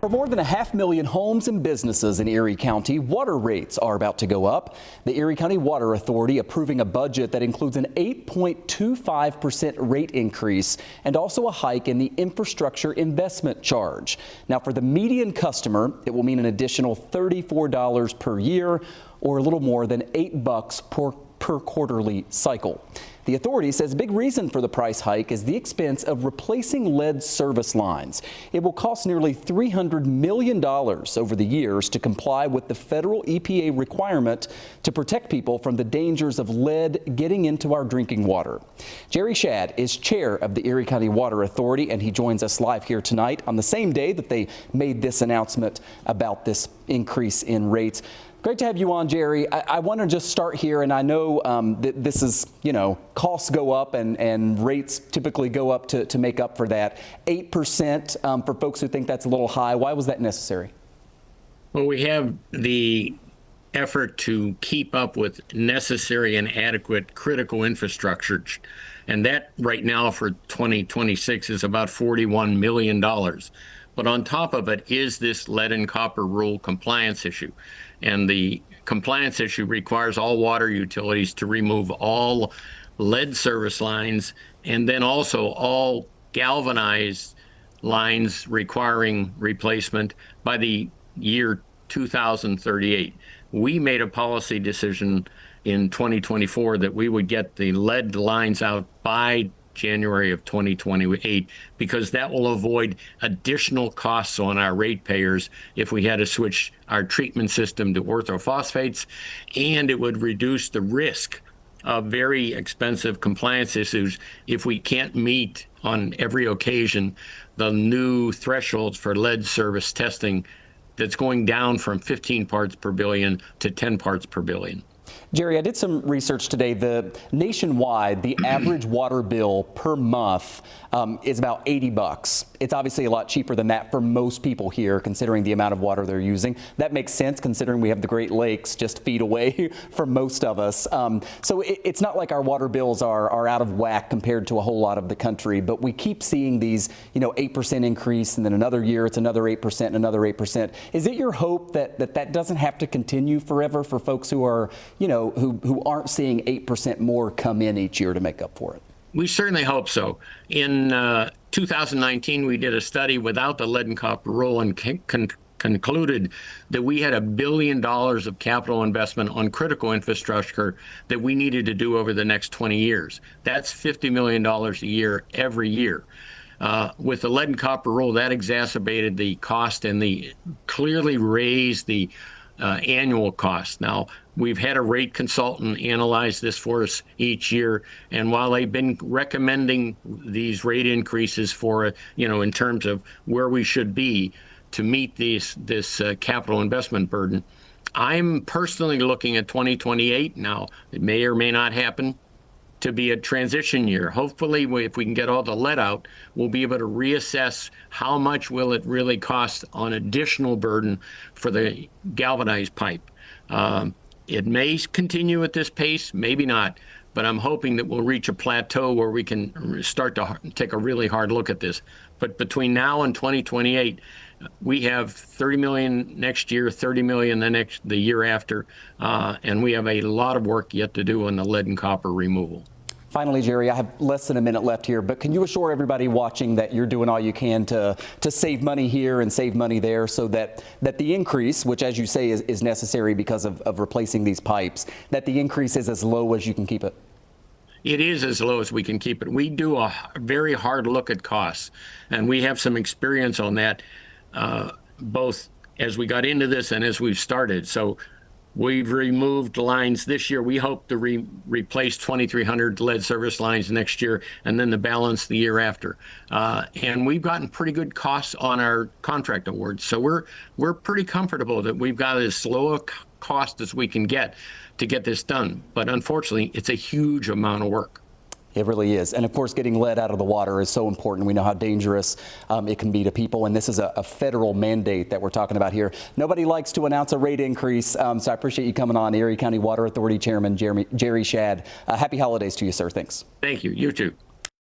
For more than 500,000 homes and businesses in Erie County, water rates are about to go up. The Erie County Water Authority approving a budget that includes an 8.25% rate increase and also a hike in the infrastructure investment charge. Now, for the median customer, it will mean an additional $34 per year, or a little more than $8 per quarterly cycle. The authority says a big reason for the price hike is the expense of replacing lead service lines. It will cost nearly $300 million over the years to comply with the federal EPA requirement to protect people from the dangers of lead getting into our drinking water. Jerry Shad is chair of the Erie County Water Authority, and he joins us live here tonight on the same day that they made this announcement about this increase in rates. Great to have you on, Jerry. I want to just start here, and I know that this is, costs go up and rates typically go up to make up for that. 8% for folks who think that's a little high. Why was that necessary? Well, we have the effort to keep up with necessary and adequate critical infrastructure, and that right now for 2026 is about $41 million. But on top of it is this lead and copper rule compliance issue. And the compliance issue requires all water utilities to remove all lead service lines and then also all galvanized lines requiring replacement by the year 2038. We made a policy decision in 2024 that we would get the lead lines out by January of 2028, because that will avoid additional costs on our ratepayers if we had to switch our treatment system to orthophosphates, and it would reduce the risk of very expensive compliance issues if we can't meet on every occasion the new thresholds for lead service testing that's going down from 15 parts per billion to 10 parts per billion. Jerry, I did some research today. Nationwide, the average water bill per month is about $80. It's obviously a lot cheaper than that for most people here, considering the amount of water they're using. That makes sense, considering we have the Great Lakes just feet away from most of us. So it's not like our water bills are out of whack compared to a whole lot of the country, but we keep seeing these, 8% increase, and then another year it's another 8% and another 8%. Is it your hope that doesn't have to continue forever for folks who are, who aren't seeing 8% more come in each year to make up for it? We certainly hope so. In 2019, we did a study without the lead and copper rule and concluded that we had $1 billion of capital investment on critical infrastructure that we needed to do over the next 20 years. That's $50 million a year every year. With the lead and copper rule, that exacerbated the cost and clearly raised the annual cost. Now, we've had a rate consultant analyze this for us each year, and while they've been recommending these rate increases for, in terms of where we should be to meet this capital investment burden, I'm personally looking at 2028 now. It may or may not happen to be a transition year. Hopefully, if we can get all the lead out, we'll be able to reassess how much will it really cost on additional burden for the galvanized pipe. It may continue at this pace, maybe not, but I'm hoping that we'll reach a plateau where we can start to take a really hard look at this. But between now and 2028, we have $30 million next year, $30 million the year after, and we have a lot of work yet to do on the lead and copper removal. Finally, Jerry, I have less than a minute left here, but can you assure everybody watching that you're doing all you can to save money here and save money there, so that the increase, which as you say is necessary because of replacing these pipes, that the increase is as low as you can keep it? It is as low as we can keep it. We do a very hard look at costs, and we have some experience on that, both as we got into this and as we've started. So we've removed lines this year. We hope to replace 2,300 lead service lines next year, and then the balance the year after. And we've gotten pretty good costs on our contract awards. So we're pretty comfortable that we've got as low a cost as we can get to get this done. But unfortunately, it's a huge amount of work. It really is. And of course, getting lead out of the water is so important. We know how dangerous it can be to people. And this is a federal mandate that we're talking about here. Nobody likes to announce a rate increase. So I appreciate you coming on. Erie County Water Authority Chairman Jerry Shad. Happy holidays to you, sir. Thanks. Thank you. You too.